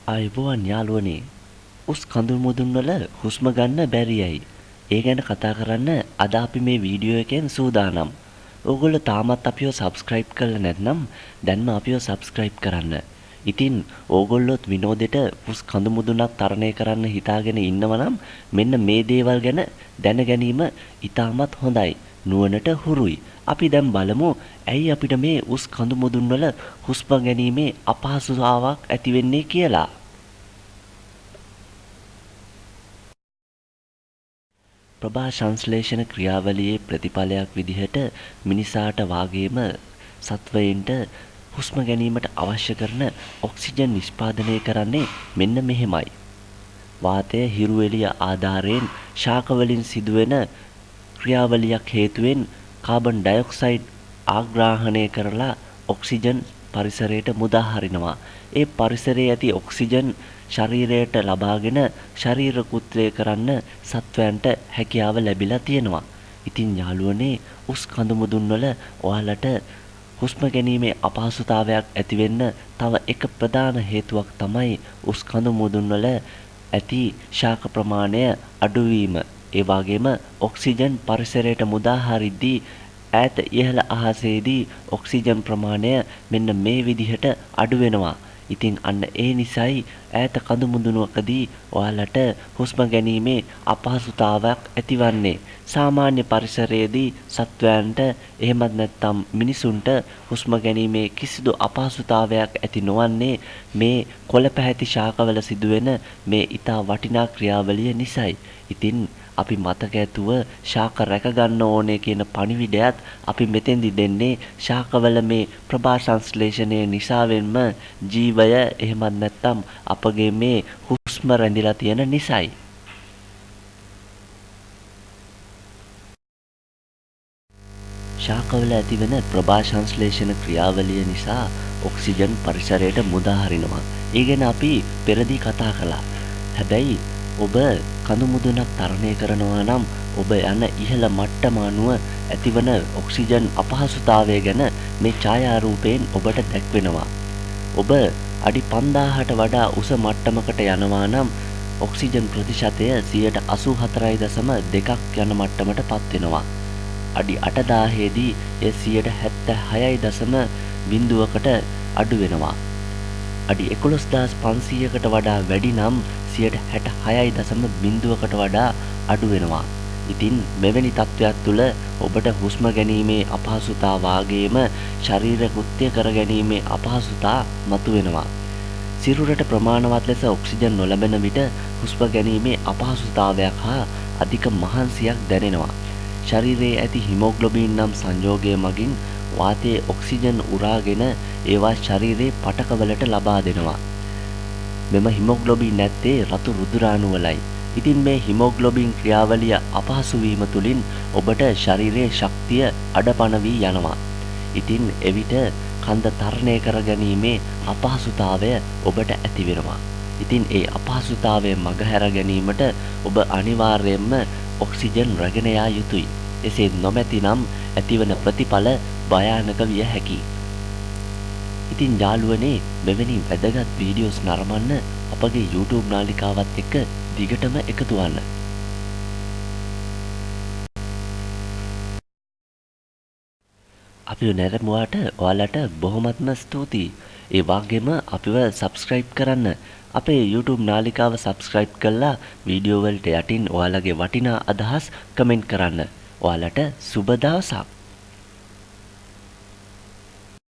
ආයුබෝවන් යාළුවනේ. උස් කඳුළු මුදුන් වල හුස්ම ගන්න බැරියයි. ඒ ගැන කතා කරන්න අද අපි මේ වීඩියෝ එකෙන් සූදානම්. ඕගොල්ලෝ තාමත් අපිව subscribe කරලා නැත්නම් දැන්ම අපිව subscribe කරන්න. ඉතින් ඕගොල්ලොත් විනෝදෙට උස් කඳු මුදුනක් තරණය කරන්න හිතාගෙන ඉන්නවනම් මෙන්න මේ දේවල් ගැන දැන ගැනීම ඉතාමත් හොඳයි. නුවණට හුරුයි. අපි දැන් බලමු ඇයි අපිට මේ උස් කඳු මුදුන් වල හුස්ම ගැනීමේ අපහසුතාවක් ඇති වෙන්නේ කියලා. ප්‍රභා සංශ්ලේෂණ ක්‍රියාවලියේ ප්‍රතිඵලයක් විදිහට මිනිසාට වාගේම සත්වයින්ට හුස්ම ගැනීමට අවශ්‍ය කරන ඔක්සිජන් නිෂ්පාදනය කරන්නේ මෙන්න මෙහෙමයි. වාතය හිරු එළිය ආධාරයෙන් ශාක වලින් සිදුවෙන ක්‍රියාවලියක් හේතුවෙන් කාබන් ඩයොක්සයිඩ් ආග්‍රාහණය කරලා ඔක්සිජන් පරිසරයට මුදා හරිනවා. ඒ පරිසරයේ ඇති ඔක්සිජන් ශරීරයට ලබාගෙන ශරීර කෘත්‍යය කරන්න සත්වයන්ට හැකියාව ලැබිලා තියෙනවා. ඉතින් යාළුවනේ උස් කඳු මුදුන් වල ඔයාලට හුස්ම ගැනීමේ අපහසුතාවයක් ඇති වෙන්න තව එක ප්‍රධාන හේතුවක් තමයි උස් කඳු මුදුන් වල ඇති ශාක ප්‍රමාණය අඩු වීම. ඒ වගේම ඔක්සිජන් පරිසරයට මුදා හරිද්දී ඈත ඉහළ අහසේදී ඔක්සිජන් ප්‍රමාණය මෙන්න මේ විදිහට අඩු වෙනවා. ඉතින් අන්න ඒ නිසයි ඈත කඳු මුදුනකදී ඔයාලට හුස්ම ගැනීමේ අපහසුතාවයක් ඇතිවන්නේ. සාමාන්‍ය පරිසරයේදී සත්වයන්ට එහෙමත් නැත්නම් මිනිසුන්ට හුස්ම ගැනීමේ කිසිදු අපහසුතාවයක් ඇති නොවන්නේ මේ කොළ පැහැති ශාකවල සිදුවෙන මේ ඊටා වටිනා ක්‍රියාවලිය නිසයි. ඉතින් අපි මතක ඇතුව ශාක රැක ගන්න ඕනේ කියන පණිවිඩයත් අපි මෙතෙන්දි දෙන්නේ ශාකවල මේ ප්‍රභා සංශ්ලේෂණය නිසාවෙන්ම ජීවය එහෙමත් නැත්නම් අපගේ මේ හුස්ම රැඳිලා තියෙන නිසයි. ශාකවල ඇතිවන ප්‍රභා සංශ්ලේෂණ ක්‍රියාවලිය නිසා ඔක්සිජන් පරිසරයට මුදා හරිනවා. ඒ ගැන අපි පෙරදී කතා කළා. හැබැයි ඔබ කඳු මුදුනක් තරණය කරනවා නම් ඔබ යන ඉහළ මට්ටම අනුව ඇතිවන ඔක්සිජන් අපහසුතාවය ගැන මේ ඡායාරූපයෙන් ඔබට දැක්වෙනවා. ඔබ අඩි 5000ට වඩා උස මට්ටමකට යනවා නම් ඔක්සිජන් ප්‍රතිශතය 84.2ක් යන මට්ටමට පත් වෙනවා. අඩි 8000 දී එය 76.0කට අඩු වෙනවා. අඩි 11500කට වඩා වැඩි නම් 66.0කට වඩා අඩු වෙනවා. ඉතින් මෙවැනි තත්ත්වයක් තුළ ඔබට හුස්ම ගැනීමේ අපහසුතාව වාගේම ශරීර කෘත්‍ය කර ගැනීමේ අපහසුතා මතුවෙනවා. සිරුරට ප්‍රමාණවත් ලෙස ඔක්සිජන් නොලැබෙන විට හුස්ම ගැනීමේ අපහසුතාවයක් හා අධික මහන්සියක් දැනෙනවා. ශරීරයේ ඇති හිමොග්ලොබින් නම් සංයෝගය මගින් වාතයේ ඔක්සිජන් උරාගෙන ඒවා ශරීරයේ පටකවලට ලබා දෙනවා. මෙම හිමොග්ලොබින් නැත්තේ රතු රුධිරාණු වලයි. ඉතින් මේ හිමොග්ලොබින් ක්‍රියාවලිය අපහසු වීම තුළින් ඔබට ශරීරයේ ශක්තිය අඩපණ වී යනවා. ඉතින් එවිට කන්ද තරණය කර ගැනීමේ අපහසුතාවය ඔබට ඇති වෙනවා. ඉතින් ඒ අපහසුතාවය මගහැර ගැනීමට ඔබ අනිවාර්යයෙන්ම ඔක්සිජන් රැගෙන යා යුතුයි. එසේ නොමැතිනම් ඇතිවන ප්‍රතිඵල භයානක විය හැකියි. ඉතින් යාළුවනේ මෙවැනි වැදගත් වීඩියෝස් නරඹන්න අපගේ YouTube නාලිකාවත් එක්ක දිගටම එකතු වන්න. අපිව නැරඹුවාට ඔයාලට බොහොමත්ම ස්තුතියි. ඒ වගේම අපිව subscribe කරන්න. අපේ YouTube නාලිකාව subscribe කරලා වීඩියෝ වලට යටින් ඔයාලගේ වටිනා අදහස් කමෙන්ට් කරන්න. ඔයාලට සුබ දවසක්.